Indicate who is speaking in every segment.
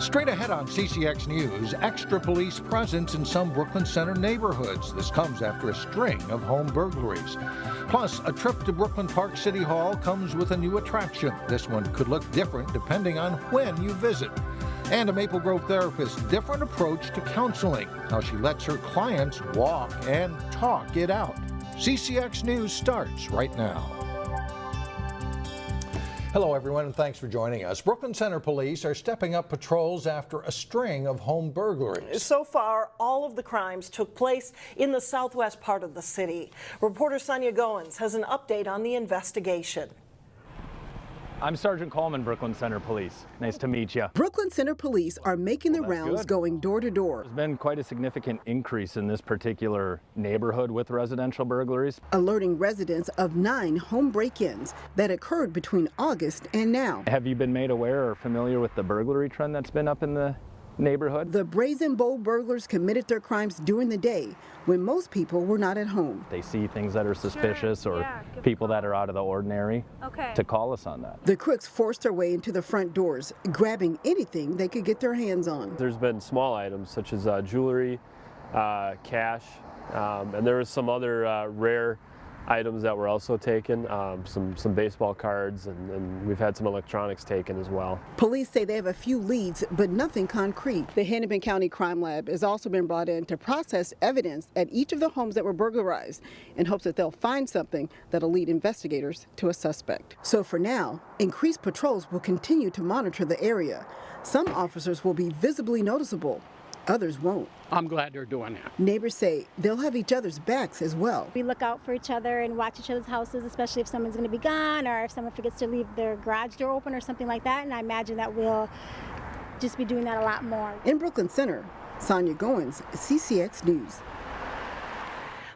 Speaker 1: Straight ahead on CCX News, extra police presence in some Brooklyn Center neighborhoods. This comes after a string of home burglaries. Plus, a trip to Brooklyn Park City Hall comes with a new attraction. This one could look different depending on when you visit. And a Maple Grove therapist's different approach to counseling, how she lets her clients walk and talk it out. CCX News starts right now. Hello everyone and thanks for joining us. Brooklyn Center police are stepping up patrols after a string of home burglaries.
Speaker 2: So far, all of the crimes took place in the southwest part of the city. Reporter Sonia Goins has an update on the investigation.
Speaker 3: I'm Sergeant Coleman, Brooklyn Center Police. Nice to meet you.
Speaker 4: Brooklyn Center Police are making the rounds, going door to door.
Speaker 3: There's been quite a significant increase in this particular neighborhood with residential burglaries.
Speaker 4: Alerting residents of 9 home break-ins that occurred between August and now.
Speaker 3: Have you been made aware or familiar with the burglary trend that's been up in the neighborhood?
Speaker 4: The Brazen Bowl burglars committed their crimes during the day when most people were not at home.
Speaker 3: They see things that are suspicious or people that are out of the ordinary to call us on that.
Speaker 4: The crooks forced their way into the front doors, grabbing anything they could get their hands on.
Speaker 5: There's been small items such as jewelry, cash, and there was some other rare items that were also taken, some baseball cards, and we've had some electronics taken as well.
Speaker 4: Police say they have a few leads, but nothing concrete. The Hennepin County Crime Lab has also been brought in to process evidence at each of the homes that were burglarized in hopes that they'll find something that'll lead investigators to a suspect. So for now, increased patrols will continue to monitor the area. Some officers will be visibly noticeable. Others won't.
Speaker 6: I'm glad they're doing that.
Speaker 4: Neighbors say they'll have each other's backs as well.
Speaker 7: We look out for each other and watch each other's houses, especially if someone's going to be gone or if someone forgets to leave their garage door open or something like that. And I imagine that we'll just be doing that a lot more.
Speaker 4: In Brooklyn Center, Sonia Goins, CCX News.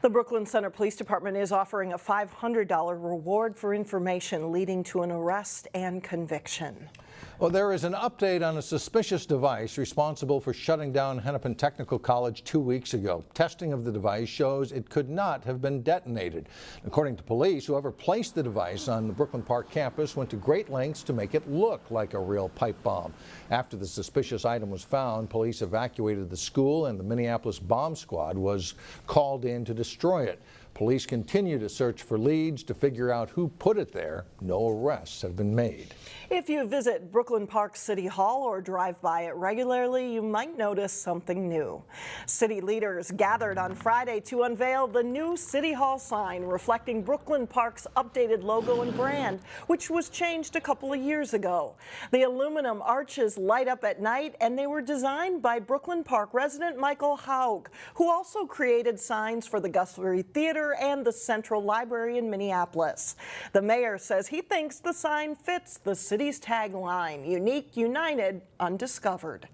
Speaker 2: The Brooklyn Center Police Department is offering a $500 reward for information leading to an arrest and conviction.
Speaker 1: Well, there is an update on a suspicious device responsible for shutting down Hennepin Technical College 2 weeks ago. Testing of the device shows it could not have been detonated. According to police, whoever placed the device on the Brooklyn Park campus went to great lengths to make it look like a real pipe bomb. After the suspicious item was found, police evacuated the school and the Minneapolis bomb squad was called in to destroy it. Police continue to search for leads to figure out who put it there. No arrests have been made.
Speaker 2: If you visit Brooklyn Park City Hall or drive by it regularly, you might notice something new. City leaders gathered on Friday to unveil the new City Hall sign reflecting Brooklyn Park's updated logo and brand, which was changed a couple of years ago. The aluminum arches light up at night, and they were designed by Brooklyn Park resident Michael Haug, who also created signs for the Guthrie Theater and the Central Library in Minneapolis. The mayor says he thinks the sign fits the city's tagline, unique, united, undiscovered.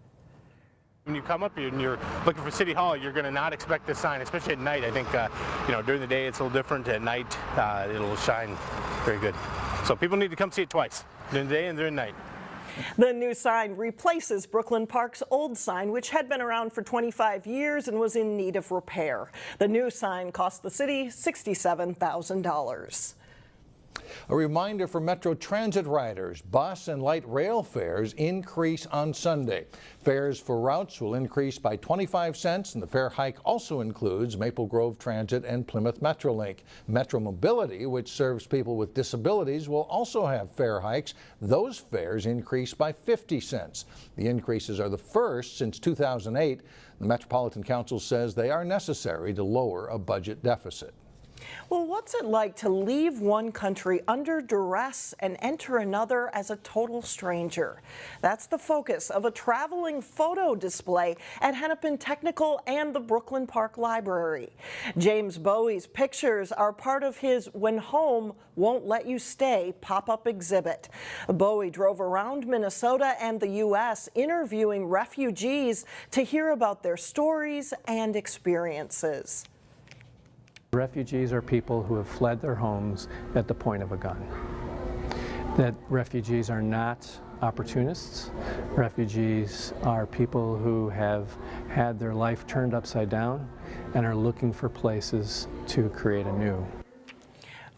Speaker 8: When you come up here and you're looking for City Hall, you're going to not expect this sign, especially at night. I think, during the day it's a little different. At night, it'll shine very good. So people need to come see it twice, during the day and during the night.
Speaker 2: The new sign replaces Brooklyn Park's old sign, which had been around for 25 years and was in need of repair. The new sign cost the city $67,000.
Speaker 1: A reminder for Metro Transit riders, bus and light rail fares increase on Sunday. Fares for routes will increase by 25 cents, and the fare hike also includes Maple Grove Transit and Plymouth MetroLink. Metro Mobility, which serves people with disabilities, will also have fare hikes. Those fares increase by 50 cents. The increases are the first since 2008. The Metropolitan Council says they are necessary to lower a budget deficit.
Speaker 2: Well, what's it like to leave one country under duress and enter another as a total stranger? That's the focus of a traveling photo display at Hennepin Technical and the Brooklyn Park Library. James Bowie's pictures are part of his When Home Won't Let You Stay pop-up exhibit. Bowie drove around Minnesota and the U.S. interviewing refugees to hear about their stories and experiences.
Speaker 9: Refugees are people who have fled their homes at the point of a gun. That refugees are not opportunists. Refugees are people who have had their life turned upside down and are looking for places to create anew.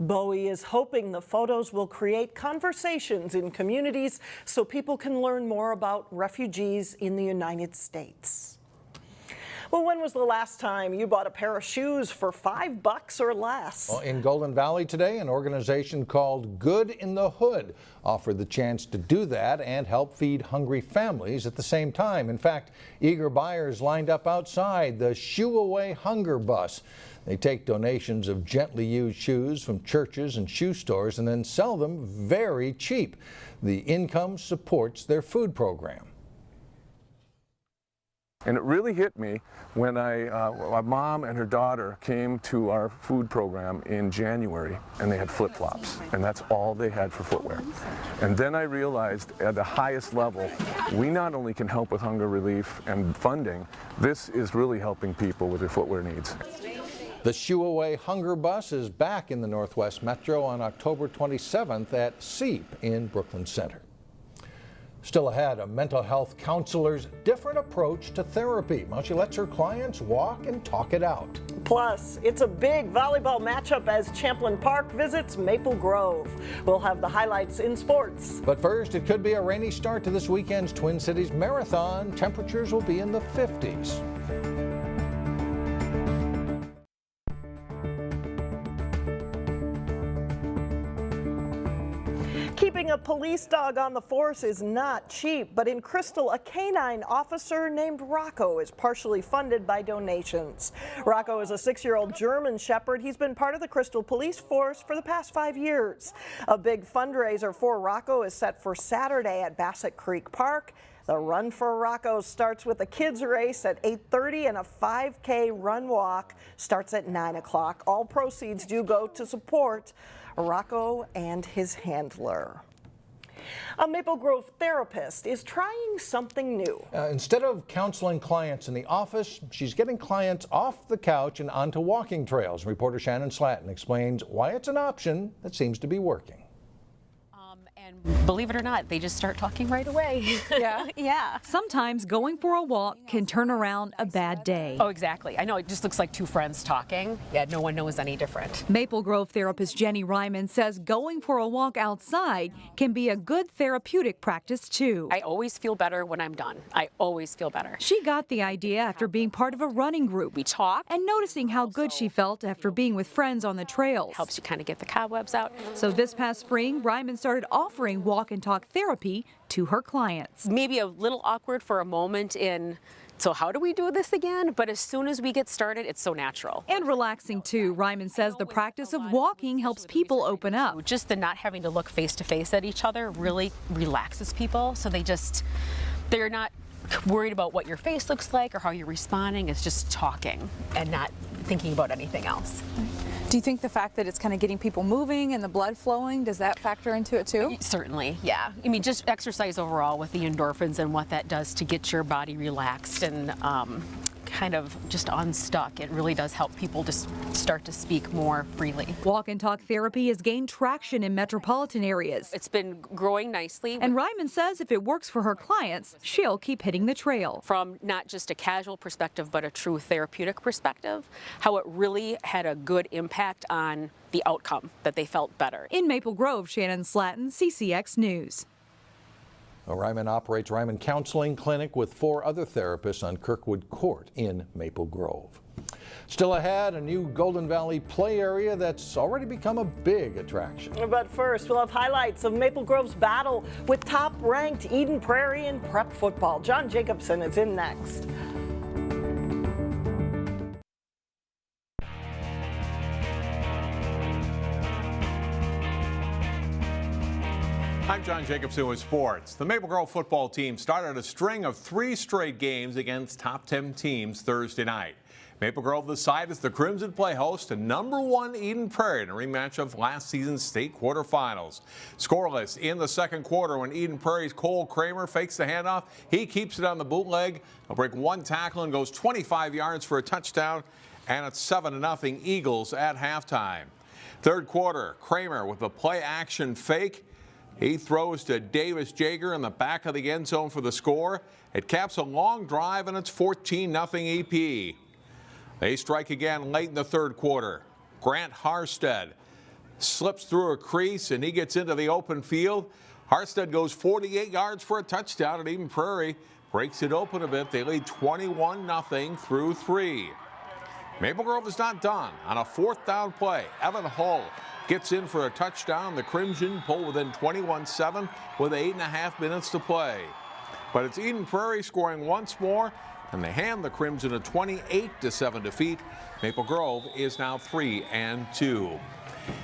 Speaker 2: Bowie is hoping the photos will create conversations in communities so people can learn more about refugees in the United States. Well, when was the last time you bought a pair of shoes for $5 or less?
Speaker 1: Well, in Golden Valley today, an organization called Good in the Hood offered the chance to do that and help feed hungry families at the same time. In fact, eager buyers lined up outside the Shoe Away Hunger Bus. They take donations of gently used shoes from churches and shoe stores and then sell them very cheap. The income supports their food program.
Speaker 6: And it really hit me when my mom and her daughter came to our food program in January, and they had flip-flops, and that's all they had for footwear. And then I realized at the highest level, we not only can help with hunger relief and funding, this is really helping people with their footwear needs.
Speaker 1: The Shoe Away Hunger Bus is back in the Northwest Metro on October 27th at SEEP in Brooklyn Center. Still ahead, a mental health counselor's different approach to therapy. Well, she lets her clients walk and talk it out.
Speaker 2: Plus, it's a big volleyball matchup as Champlain Park visits Maple Grove. We'll have the highlights in sports.
Speaker 1: But first, it could be a rainy start to this weekend's Twin Cities Marathon. Temperatures will be in the 50s.
Speaker 2: Keeping a police dog on the force is not cheap, but in Crystal, a canine officer named Rocco is partially funded by donations. Rocco is a 6-year-old German Shepherd. He's been part of the Crystal police force for the past 5 years. A big fundraiser for Rocco is set for Saturday at Bassett Creek Park. The Run for Rocco starts with a kids race at 8:30 and a 5K run walk starts at 9 o'clock. All proceeds do go to support Rocco and his handler. A Maple Grove therapist is trying something new.
Speaker 1: Instead of counseling clients in the office, she's getting clients off the couch and onto walking trails. Reporter Shannon Slatton explains why it's an option that seems to be working.
Speaker 10: And believe it or not, they just start talking right away. Yeah. Yeah.
Speaker 11: Sometimes going for a walk can turn around a bad day.
Speaker 10: Oh, exactly. I know it just looks like two friends talking. Yeah, no one knows any different.
Speaker 11: Maple Grove therapist Jenny Ryman says going for a walk outside can be a good therapeutic practice too.
Speaker 10: I always feel better when I'm done. I always feel better.
Speaker 11: She got the idea after being part of a running group.
Speaker 10: We talk
Speaker 11: and noticing how good she felt after being with friends on the trails.
Speaker 10: Helps you kind of get the cobwebs out.
Speaker 11: So this past spring, Ryman started offering walk and talk therapy to her clients.
Speaker 10: Maybe a little awkward for a moment in, so how do we do this again? But as soon as we get started, it's so natural.
Speaker 11: And relaxing too. Ryman says the practice of walking helps people open up.
Speaker 10: Just the not having to look face to face at each other really relaxes people. So they're not worried about what your face looks like or how you're responding. It's just talking and not thinking about anything else.
Speaker 12: Do you think the fact that it's kind of getting people moving and the blood flowing, does that factor into it too?
Speaker 10: Certainly, yeah. I mean, just exercise overall with the endorphins and what that does to get your body relaxed and kind of just unstuck. It really does help people just start to speak more freely.
Speaker 11: Walk and talk therapy has gained traction in metropolitan areas.
Speaker 10: It's been growing nicely.
Speaker 11: And Ryman says if it works for her clients, she'll keep hitting the trail.
Speaker 10: From not just a casual perspective, but a true therapeutic perspective, how it really had a good impact on the outcome, that they felt better.
Speaker 11: In Maple Grove, Shannon Slatton, CCX News.
Speaker 1: Ryman operates Ryman Counseling Clinic with 4 other therapists on Kirkwood Court in Maple Grove. Still ahead, a new Golden Valley play area that's already become a big attraction.
Speaker 2: But first, we'll have highlights of Maple Grove's battle with top-ranked Eden Prairie in prep football. John Jacobson is in next.
Speaker 13: I'm John Jacobson with sports. The Maple Grove football team started a string of 3 straight games against top 10 teams Thursday night. Maple Grove, the side as the Crimson play host to #1 Eden Prairie in a rematch of last season's state quarterfinals. Scoreless in the second quarter when Eden Prairie's Cole Kramer fakes the handoff. He keeps it on the bootleg. He'll break 1 tackle and goes 25 yards for a touchdown. And it's 7-0 Eagles at halftime. Third quarter, Kramer with a play action fake. He throws to Davis Jager in the back of the end zone for the score. It caps a long drive, and it's 14-0 EP. They strike again late in the third quarter. Grant Harstead slips through a crease, and he gets into the open field. Harstead goes 48 yards for a touchdown, and Eden Prairie breaks it open a bit. They lead 21-0 through 3. Maple Grove is not done. On a 4th down play, Evan Hull gets in for a touchdown. The Crimson pull within 21-7 with 8.5 minutes to play. But it's Eden Prairie scoring once more, and they hand the Crimson a 28-7 defeat. Maple Grove is now 3-2.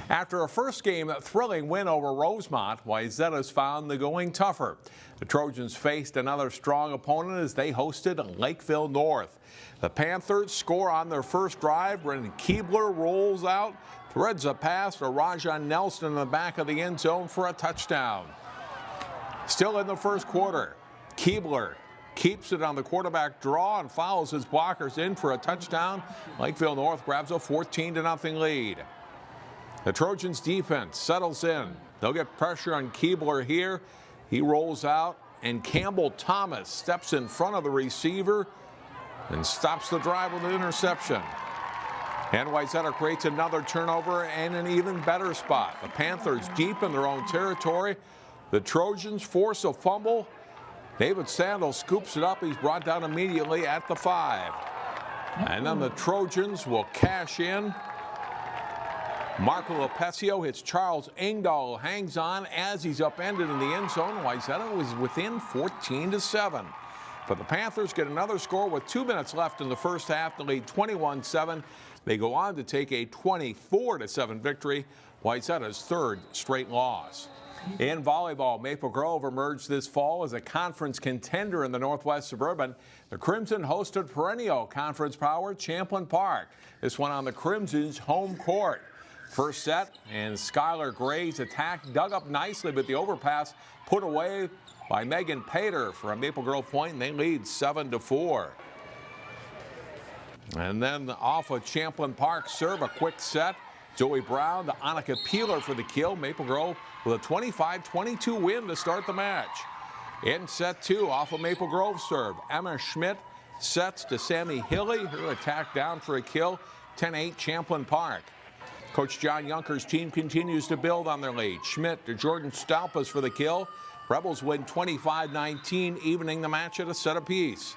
Speaker 13: After a first game thrilling win over Rosemont, Wayzata's found the going tougher. The Trojans faced another strong opponent as they hosted Lakeville North. The Panthers score on their first drive. Brendan Keebler rolls out, threads a pass to Rajan Nelson in the back of the end zone for a touchdown. Still in the first quarter, Keebler keeps it on the quarterback draw and follows his blockers in for a touchdown. Lakeville North grabs a 14-0 lead. The Trojans defense settles in. They'll get pressure on Keebler here. He rolls out, and Campbell Thomas steps in front of the receiver and stops the drive with an interception. And Wayzata creates another turnover and an even better spot. The Panthers deep in their own territory. The Trojans force a fumble. David Sandel scoops it up. He's brought down immediately at the 5. And then the Trojans will cash in. Marco Lopezio hits Charles Engdahl, hangs on as he's upended in the end zone. Wayzata was within 14-7. But the Panthers get another score with 2 minutes left in the first half to lead 21-7. They go on to take a 24-7 victory, Wayzata's 3rd straight loss. In volleyball, Maple Grove emerged this fall as a conference contender in the Northwest Suburban. The Crimson hosted perennial conference power Champlin Park. This one on the Crimson's home court. First set, and Skylar Gray's attack dug up nicely, but the overpass put away by Megan Pater for a Maple Grove point, and they lead 7-4. And then off of Champlin Park serve, a quick set. Zoe Brown to Annika Peeler for the kill. Maple Grove with a 25-22 win to start the match. In set 2, off of Maple Grove serve, Emma Schmidt sets to Sammy Hilly. Her attack down for a kill. 10-8 Champlin Park. Coach John Yunker's team continues to build on their lead. Schmidt to Jordan Stalpas for the kill. Rebels win 25-19, evening the match at a set apiece.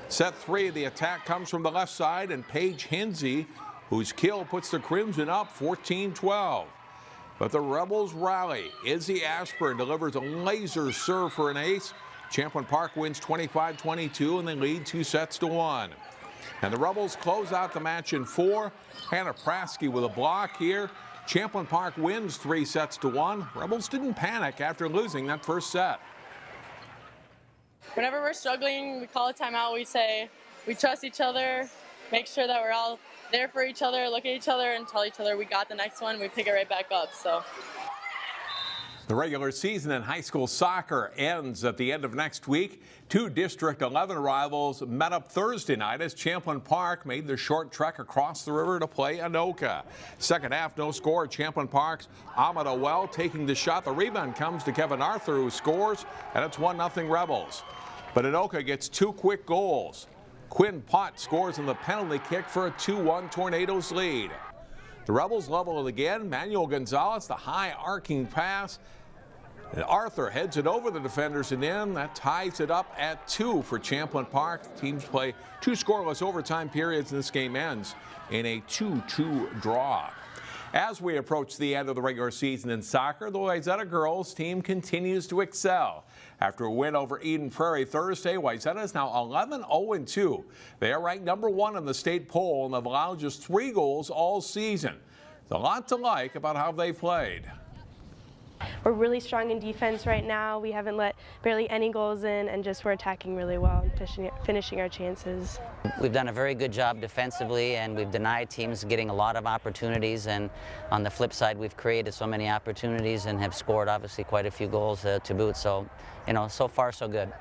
Speaker 13: Set 3, the attack comes from the left side, and Paige Hinsey, whose kill puts the Crimson up 14-12. But the Rebels rally. Izzy Ashburn delivers a laser serve for an ace. Champlin Park wins 25-22, and they lead 2-1. And the Rebels close out the match in 4. Hannah Prasky with a block here. Champlin Park wins 3-1. Rebels didn't panic after losing that first set.
Speaker 14: Whenever we're struggling, we call a timeout. We say we trust each other, make sure that we're all there for each other, look at each other, and tell each other we got the next one. We pick it right back up. So.
Speaker 13: The regular season in high school soccer ends at the end of next week. 2 District 11 rivals met up Thursday night as Champlin Park made the short trek across the river to play Anoka. Second half, no score. Champlin Park's Ahmed Owell taking the shot. The rebound comes to Kevin Arthur, who scores, and it's 1-0 Rebels. But Anoka gets 2 quick goals. Quinn Pott scores on the penalty kick for a 2-1 Tornadoes lead. The Rebels level it again. Manuel Gonzalez, the high arcing pass. And Arthur heads it over the defenders and in. That ties it up at 2 for Champlin Park. Teams play 2 scoreless overtime periods, and this game ends in a 2-2 draw. As we approach the end of the regular season in soccer, the Wayzata girls team continues to excel. After a win over Eden Prairie Thursday, Wayzata is now 11-0-2. They are ranked number 1 in the state poll and have allowed just 3 goals all season. There's a lot to like about how they played.
Speaker 15: We're really strong in defense right now. We haven't let barely any goals in, and we're attacking really well and finishing our chances.
Speaker 16: We've done a very good job defensively, and we've denied teams getting a lot of opportunities, and on the flip side, we've created so many opportunities and have scored obviously quite a few goals to boot. So, so far so good.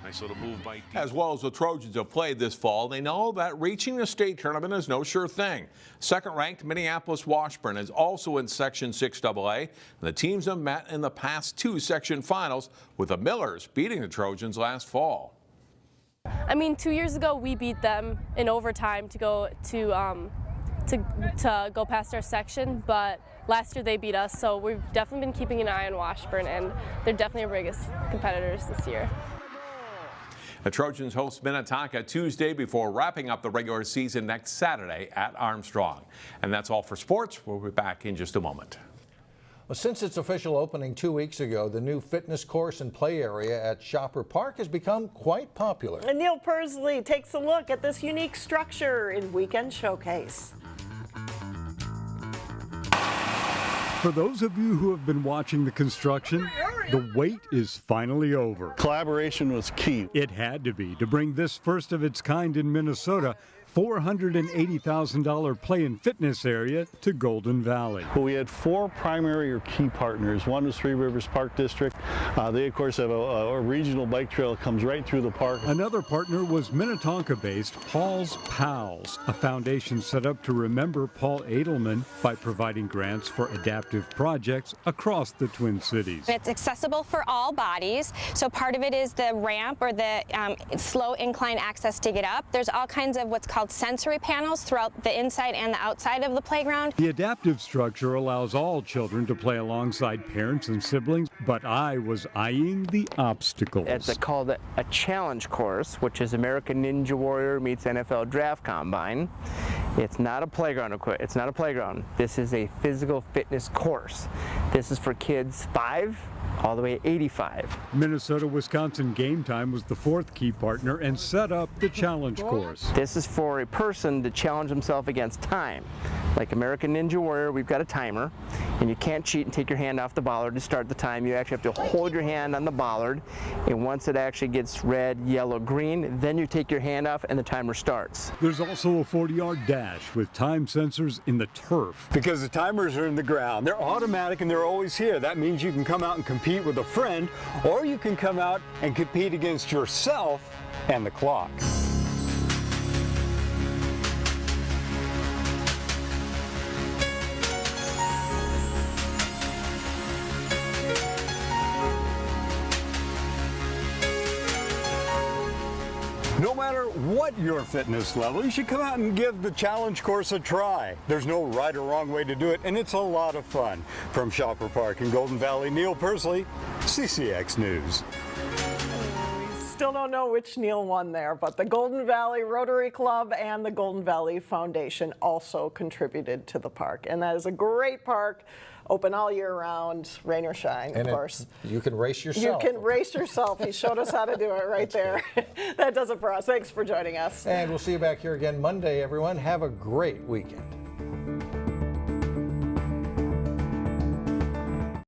Speaker 13: Nice little move by as well as the Trojans have played this fall, they know that reaching the state tournament is no sure thing. Second-ranked Minneapolis Washburn is also in Section 6AA, and the teams have met in the past 2 section finals, with the Millers beating the Trojans last fall.
Speaker 15: I mean, 2 years ago we beat them in overtime to go to to go past our section, but last year they beat us, so we've definitely been keeping an eye on Washburn, and they're definitely our biggest competitors this year.
Speaker 13: The Trojans host Minnetonka Tuesday before wrapping up the regular season next Saturday at Armstrong. And that's all for sports. We'll be back in just a moment.
Speaker 1: Well, since its official opening 2 weeks ago, the new fitness course and play area at Shopper Park has become quite popular.
Speaker 2: And Neil Persley takes a look at this unique structure in Weekend Showcase.
Speaker 17: For those of you who have been watching the construction, the wait is finally over.
Speaker 18: Collaboration was key.
Speaker 17: It had to be to bring this first of its kind in Minnesota $480,000 play and fitness area to Golden Valley.
Speaker 18: Well, we had 4 primary or key partners. One was Three Rivers Park District. They, of course, have a regional bike trail that comes right through the park.
Speaker 17: Another partner was Minnetonka-based Paul's Pals, a foundation set up to remember Paul Edelman by providing grants for adaptive projects across the Twin Cities.
Speaker 19: It's accessible for all bodies, so part of it is the ramp or the slow incline access to get up. There's all kinds of what's called sensory panels throughout the inside and the outside of the playground.
Speaker 17: The adaptive structure allows all children to play alongside parents and siblings, but I was eyeing the obstacles.
Speaker 20: It's called a challenge course, which is American Ninja Warrior meets NFL Draft Combine. It's not a playground. It's not a playground. This is a physical fitness course. This is for kids 5 all the way to 85.
Speaker 17: Minnesota-Wisconsin Game Time was the 4th key partner and set up the challenge course.
Speaker 20: This is for a person to challenge himself against time. Like American Ninja Warrior, we've got a timer, and you can't cheat and take your hand off the bollard to start the time. You actually have to hold your hand on the bollard, and once it actually gets red, yellow, green, then you take your hand off and the timer starts.
Speaker 17: There's also a 40-yard dash with time sensors in the turf.
Speaker 21: Because the timers are in the ground, they're automatic and they're always here. That means you can come out and compete with a friend, or you can come out and compete against yourself and the clock. No matter what your fitness level, you should come out and give the challenge course a try. There's no right or wrong way to do it, and it's a lot of fun. From Shopper Park in Golden Valley, Neil Persley, CCX News.
Speaker 2: Still don't know which Neil won there, but the Golden Valley Rotary Club and the Golden Valley Foundation also contributed to the park. And that is a great park, open all year round, rain or shine, of course.
Speaker 1: You can race yourself.
Speaker 2: You can race yourself. He showed us how to do it right there. That does it for us. Thanks for joining us.
Speaker 1: And we'll see you back here again Monday, everyone. Have a great weekend.